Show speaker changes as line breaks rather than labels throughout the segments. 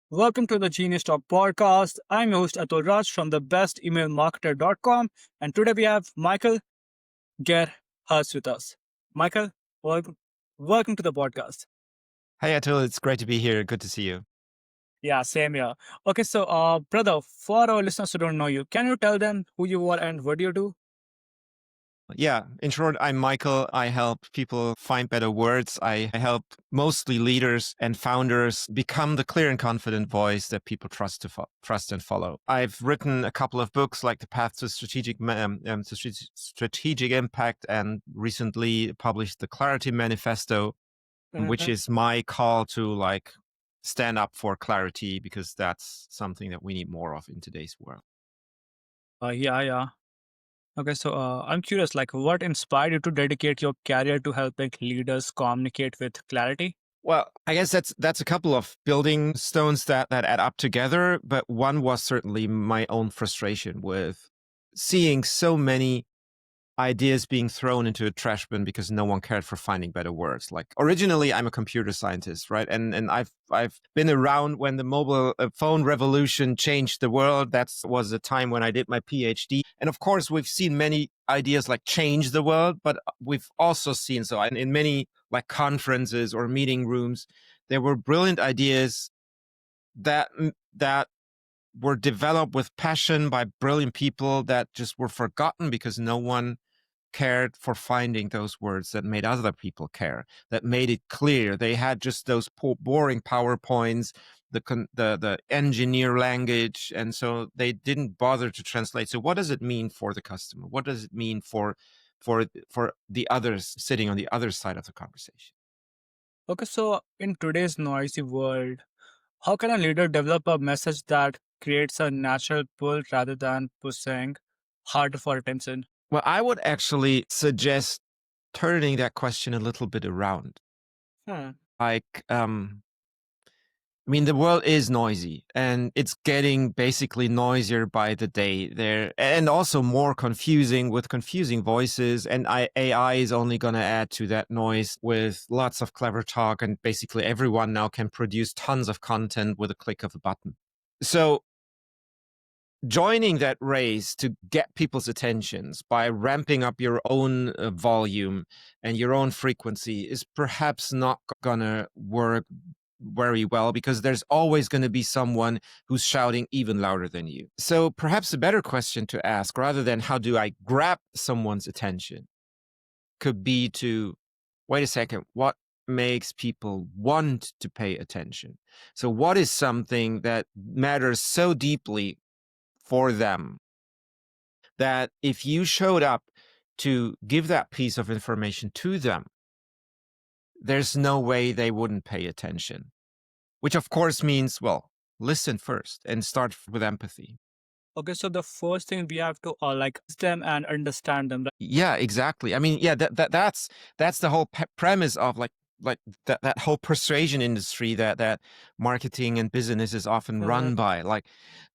Welcome to the Genius Talk podcast. I'm your host Atul Raj from the bestemailmarketer.com, and today we have Michael Gerharz with us. Michael, welcome, welcome to the podcast.
Hey, Atul, it's great to be here. Good to see you.
Yeah, same here. Okay, so brother, for our listeners who don't know you, can you tell them who you are and what do you do?
Yeah, in short, I'm Michael. I help people find better words. I help mostly leaders and founders become the clear and confident voice that people trust and follow. I've written a couple of books like The Path to Strategic Impact, and recently published the Clarity Manifesto, which
Mhm.
is my call to stand up for clarity, because that's something that we need more of in today's world.
Yeah. Okay, so I'm curious, like, what inspired you to dedicate your career to helping leaders communicate with clarity?
Well, I guess that's a couple of building stones that add up together, but one was certainly my own frustration with seeing so many ideas being thrown into a trash bin because no one cared for finding better words. Like, originally, I'm a computer scientist, right? And I've been around when the mobile phone revolution changed the world. That was the time when I did my PhD. And of course, we've seen many ideas like change the world, but we've also seen, so in many like conferences or meeting rooms, there were brilliant ideas that were developed with passion by brilliant people that just were forgotten because no one cared for finding those words that made other people care, that made it clear. They had just those boring PowerPoints, the engineer language, and so they didn't bother to translate. So what does it mean for the customer? What does it mean for the others sitting on the other side of the conversation?
Okay, so in today's noisy world, how can a leader develop a message that creates a natural pull rather than pushing harder for attention?
Well, I would actually suggest turning that question a little bit around.
Hmm.
Like, I mean, the world is noisy, and it's getting basically noisier by the day there, and also more confusing with confusing voices. And AI is only going to add to that noise with lots of clever talk. And basically everyone now can produce tons of content with a click of a button. So joining that race to get people's attentions by ramping up your own volume and your own frequency is perhaps not going to work very well, because there's always going to be someone who's shouting even louder than you. So perhaps a better question to ask, rather than how do I grab someone's attention, could be to wait a second, what makes people want to pay attention? So what is something that matters so deeply for them that if you showed up to give that piece of information to them, there's no way they wouldn't pay attention? Which of course means, well, listen first and start with empathy.
Okay, so the first thing we have to like them and understand them. Right?
Yeah, exactly. I mean, yeah, that's the whole premise of that whole persuasion industry that marketing and business is often run by. Like,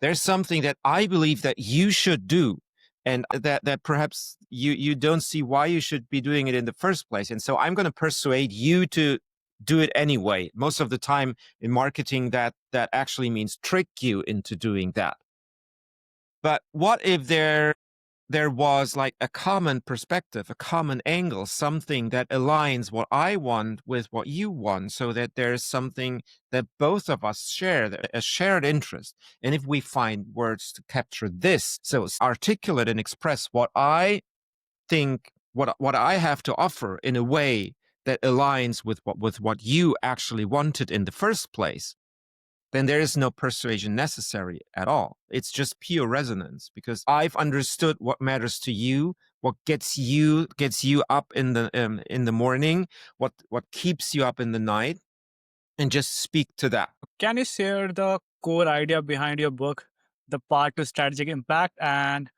there's something that I believe that you should do, and that perhaps you don't see why you should be doing it in the first place. And so I'm going to persuade you to do it anyway. Most of the time in marketing, that actually means trick you into doing that. But what if there was like a common perspective, a common angle, something that aligns what I want with what you want, so that there's something that both of us share, a shared interest. And if we find words to capture this, so articulate and express what I think, what I have to offer in a way that aligns with what you actually wanted in the first place, then there is no persuasion necessary at all. It's just pure resonance, because I've understood what matters to you, what gets you up in the morning, what keeps you up in the night, and just speak to that.
Can you share the core idea behind your book, the part to strategic impact, and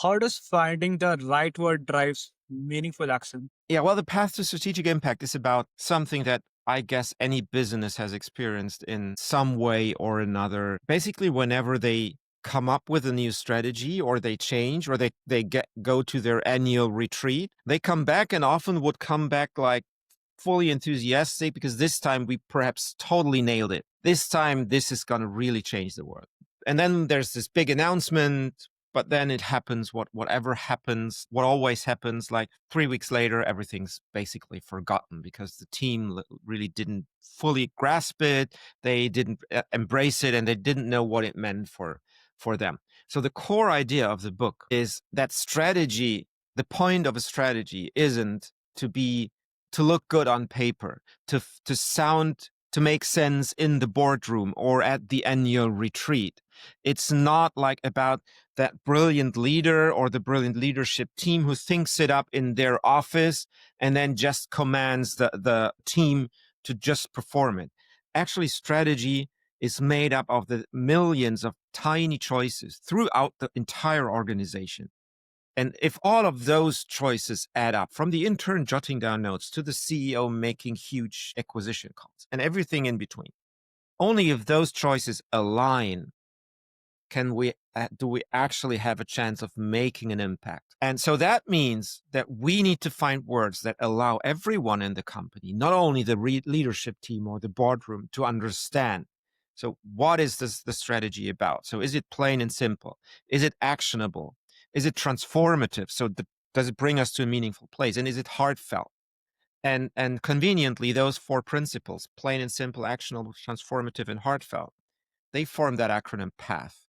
how does finding the right word drives meaningful action?
Yeah, well, the path to strategic impact is about something that I guess any business has experienced in some way or another. Basically, whenever they come up with a new strategy, or they change, or they go to their annual retreat, they come back, and often would come back like fully enthusiastic because this time we perhaps totally nailed it. This time, this is going to really change the world. And then there's this big announcement, but then it happens, whatever happens, what always happens, like 3 weeks later, everything's basically forgotten because the team really didn't fully grasp it. They didn't embrace it, and they didn't know what it meant for them. So the core idea of the book is that strategy, the point of a strategy isn't to look good on paper, to make sense in the boardroom or at the annual retreat. It's not like about that brilliant leader or the brilliant leadership team who thinks it up in their office and then just commands the team to just perform it. Actually, strategy is made up of the millions of tiny choices throughout the entire organization. And if all of those choices add up, from the intern jotting down notes to the CEO making huge acquisition calls and everything in between, only if those choices align do we actually have a chance of making an impact. And so that means that we need to find words that allow everyone in the company, not only the leadership team or the boardroom, to understand. So what is the strategy about? So is it plain and simple? Is it actionable? Is it transformative? So does it bring us to a meaningful place? And is it heartfelt? And conveniently, those four principles, plain and simple, actionable, transformative, and heartfelt, they form that acronym PATH.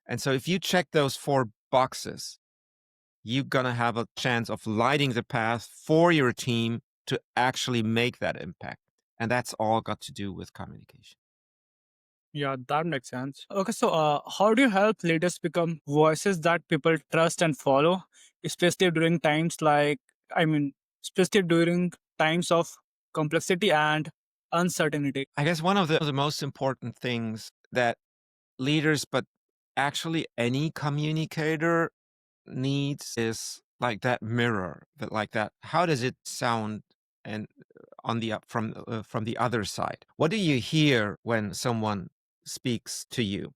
And so if you check those four boxes, you're going to have a chance of lighting the path for your team to actually make that impact. And that's all got to do with communication.
Yeah, that makes sense. Okay, so how do you help leaders become voices that people trust and follow, especially during times like, I mean, especially during times of complexity and uncertainty?
I guess one of the most important things that leaders, but actually any communicator needs is like that mirror, that how does it sound and on the from the other side? What do you hear when someone speaks to you?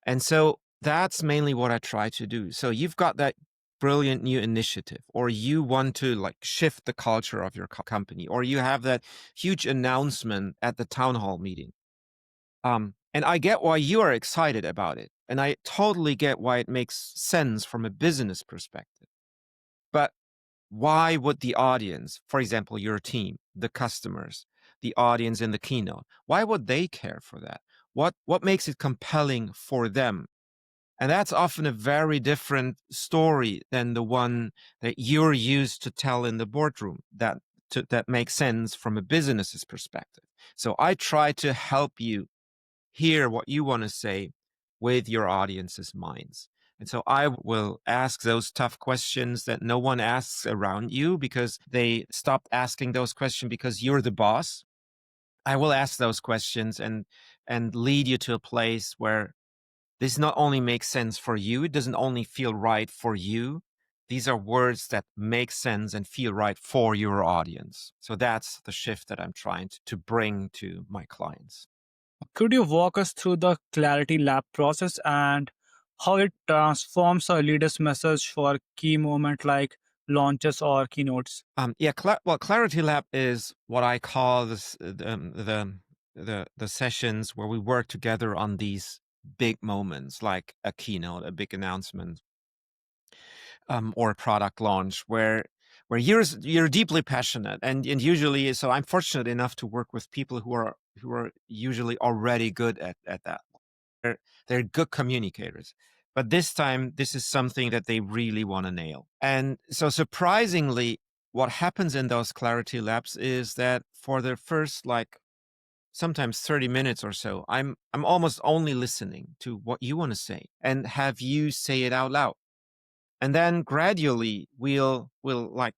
And so that's mainly what I try to do. So you've got that brilliant new initiative, or you want to like shift the culture of your company, or you have that huge announcement at the town hall meeting. And I get why you are excited about it. And I totally get why it makes sense from a business perspective. But why would the audience, for example, your team, the customers, the audience in the keynote, why would they care for that? What makes it compelling for them? And that's often a very different story than the one that you're used to tell in the boardroom that makes sense from a business's perspective. So I try to help you hear what you want to say with your audience's minds. And so I will ask those tough questions that no one asks around you because they stopped asking those questions because you're the boss. I will ask those questions and lead you to a place where this not only makes sense for you, it doesn't only feel right for you. These are words that make sense and feel right for your audience. So that's the shift that I'm trying to bring to my clients.
Could you walk us through the Clarity Lab process and how it transforms a leader's message for key moment like launches or keynotes?
Yeah, well, Clarity Lab is what I call the sessions where we work together on these big moments, like a keynote, a big announcement, or a product launch, where you're deeply passionate, and usually, so I'm fortunate enough to work with people who are usually already good at that. They're good communicators. But this time, this is something that they really want to nail. And so surprisingly, what happens in those Clarity Labs is that for the first like sometimes 30 minutes or so, I'm almost only listening to what you want to say and have you say it out loud. And then gradually we'll like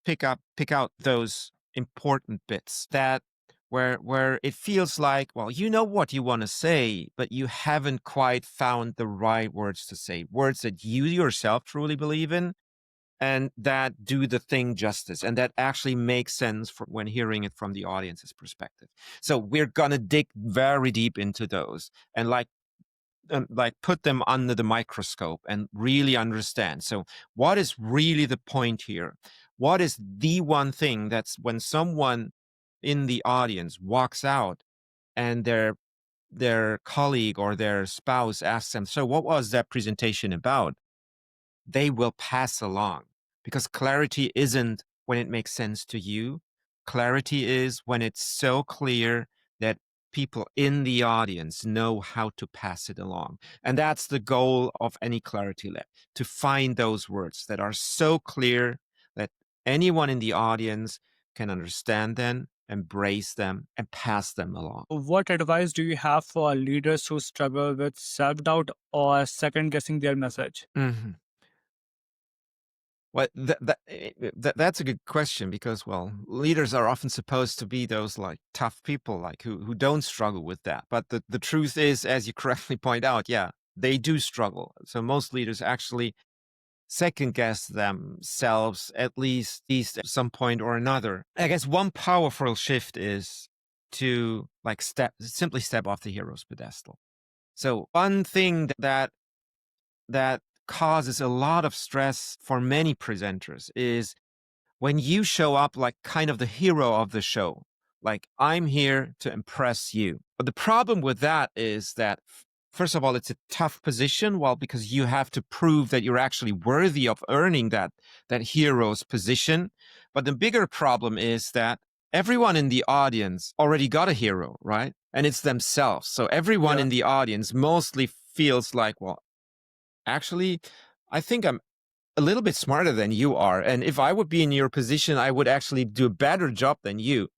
pick out those important bits that where it feels like, well, you know what you want to say, but you haven't quite found the right words to say, words that you yourself truly believe in and that do the thing justice and that actually make sense when hearing it from the audience's perspective. So we're gonna dig very deep into those and like put them under the microscope and really understand. So what is really the point here? what is the one thing that's when someone in the audience walks out and their colleague or their spouse asks them, so what was that presentation about? They will pass along, because clarity isn't when it makes sense to you. Clarity is when it's so clear that people in the audience know how to pass it along. And that's the goal of any clarity lab, to find those words that are so clear that anyone in the audience can understand them, embrace them, and pass them along.
What advice do you have for leaders who struggle with self doubt or second guessing their message?
Mhm. Well, that's a good question, because, well, leaders are often supposed to be those like tough people, like who don't struggle with that. But the truth is, as you correctly point out, yeah, they do struggle. So most leaders actually second guess themselves at least at some point or another. I guess one powerful shift is to like simply step off the hero's pedestal. So one thing that causes a lot of stress for many presenters is when you show up like kind of the hero of the show, like, I'm here to impress you. But the problem with that is that, first of all, it's a tough position. Well, because you have to prove that you're actually worthy of earning that hero's position. But the bigger problem is that everyone in the audience already got a hero, right? And it's themselves. So everyone
Yeah.
in the audience mostly feels like, well, actually, I think I'm a little bit smarter than you are. And if I would be in your position, I would actually do a better job than you.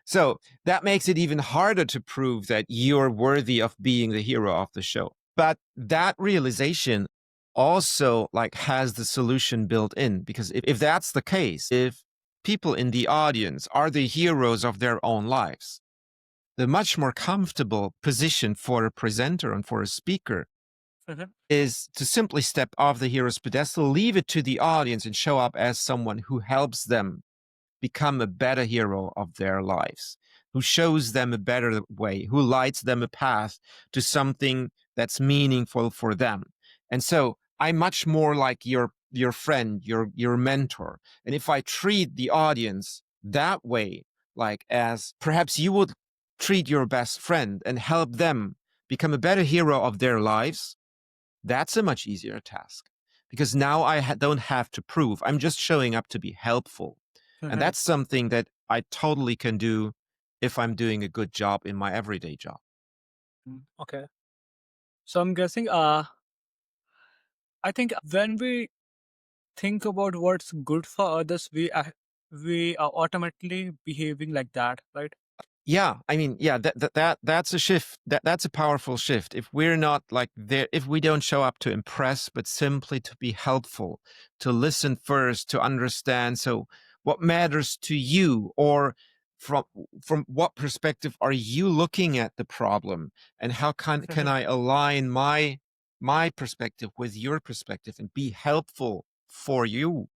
So that makes it even harder to prove that you're worthy of being the hero of the show. But that realization also like has the solution built in, because if that's the case, if people in the audience are the heroes of their own lives, the much more comfortable position for a presenter and for a speaker
Mhm.
is to simply step off the hero's pedestal, leave it to the audience, and show up as someone who helps them become a better hero of their lives, who shows them a better way, who lights them a path to something that's meaningful for them. And so I'm much more like your friend, your mentor. And if I treat the audience that way, like as perhaps you would treat your best friend, and help them become a better hero of their lives, that's a much easier task, because now I don't have to prove. I'm just showing up to be helpful. And
Mhm.
that's something that I totally can do if I'm doing a good job in my everyday job.
Okay. So I'm guessing, I think when we think about what's good for others, we are automatically behaving like that, right?
Yeah, I mean, yeah, that's a shift. That's a powerful shift. If we're not like there, if we don't show up to impress, but simply to be helpful, to listen first, to understand. So, what matters to you, or from what perspective are you looking at the problem, and how can
Mhm.
I align my perspective with your perspective and be helpful for you,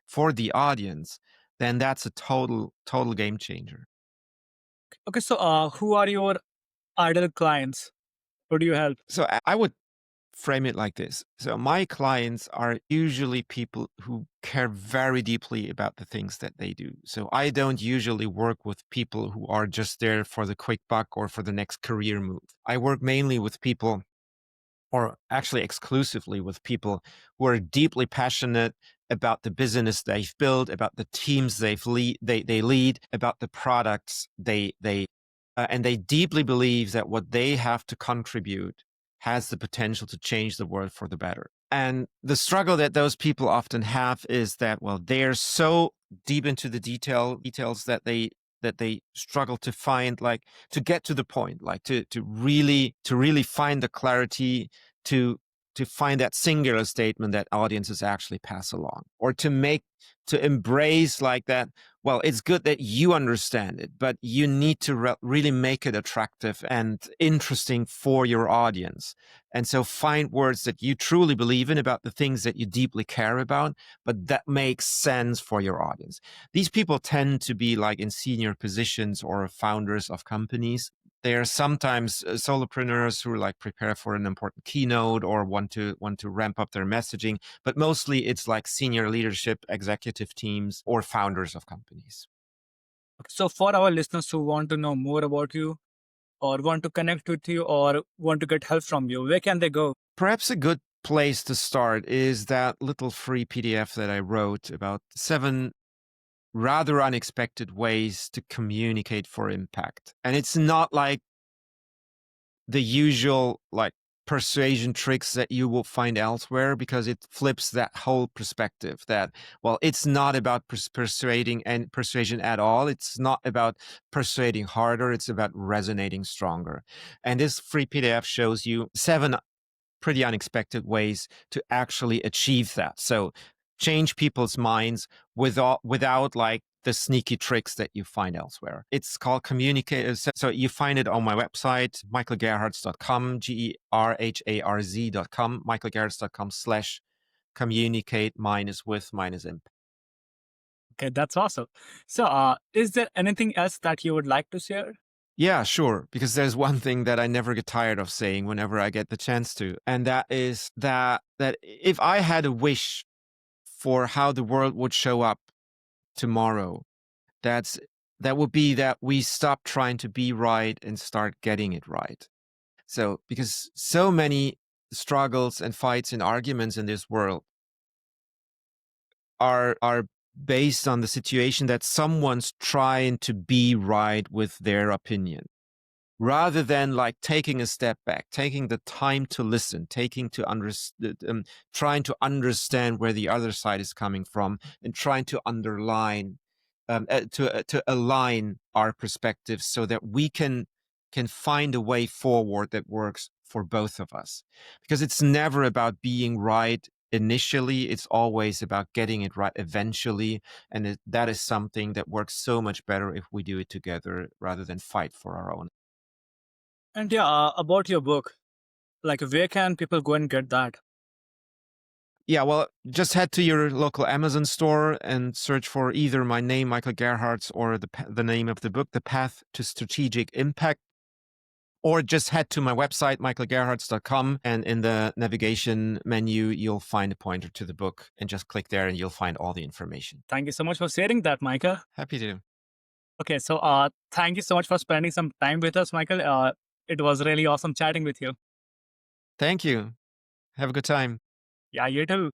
for the audience? Then that's a total game changer.
Okay, so who are your ideal clients? Who do you help?
So I would frame it like this. So my clients are usually people who care very deeply about the things that they do. So I don't usually work with people who are just there for the quick buck or for the next career move. I work mainly with people, or actually exclusively with people, who are deeply passionate about the business they've built, about the teams they lead, about the products and they deeply believe that what they have to contribute has the potential to change the world for the better. And the struggle that those people often have is that, well, they're so deep into the details that they struggle to find, like, to get to the point, like to really find the clarity, to find that singular statement that audiences actually pass along, or to embrace like that. Well, it's good that you understand it, but you need to really make it attractive and interesting for your audience. And so find words that you truly believe in, about the things that you deeply care about, but that makes sense for your audience. These people tend to be like in senior positions or founders of companies. There are sometimes solopreneurs who like prepare for an important keynote or want to ramp up their messaging, but mostly it's like senior leadership, executive teams, or founders of companies.
So, for our listeners who want to know more about you, or want to connect with you, or want to get help from you, where can they go?
Perhaps a good place to start is that little free PDF that I wrote about 7 rather unexpected ways to communicate for impact. And it's not like the usual like persuasion tricks that you will find elsewhere, because it flips that whole perspective that, well, it's not about persuading and persuasion at all. It's not about persuading harder. It's about resonating stronger. And this free PDF shows you 7 pretty unexpected ways to actually achieve that. So change people's minds without like the sneaky tricks that you find elsewhere. It's called Communicate. So you find it on my website, michaelgerharz.com, GERHARZ.com, michaelgerharz.com/communicate with impact.
Okay, that's awesome. So, is there anything else that you would like to share?
Yeah, sure. Because there's one thing that I never get tired of saying whenever I get the chance to, and that is that if I had a wish for how the world would show up tomorrow, that would be that we stop trying to be right and start getting it right. So, because so many struggles and fights and arguments in this world are based on the situation that someone's trying to be right with their opinion, rather than like taking a step back, taking the time to listen, trying to understand where the other side is coming from, and trying to to align our perspectives so that we can find a way forward that works for both of us. Because it's never about being right initially, it's always about getting it right eventually. And that is something that works so much better if we do it together rather than fight for our own.
And yeah, about your book, like where can people go and get that?
Yeah, well, just head to your local Amazon store and search for either my name, Michael Gerharz, or the name of the book, The Path to Strategic Impact. Or just head to my website, michaelgerharz.com, and in the navigation menu, you'll find a pointer to the book, and just click there and you'll find all the information.
Thank you so much for sharing that, Michael.
Happy to.
Okay, so thank you so much for spending some time with us, Michael. It was really awesome chatting with you.
Thank you. Have a good time.
Yeah, you too.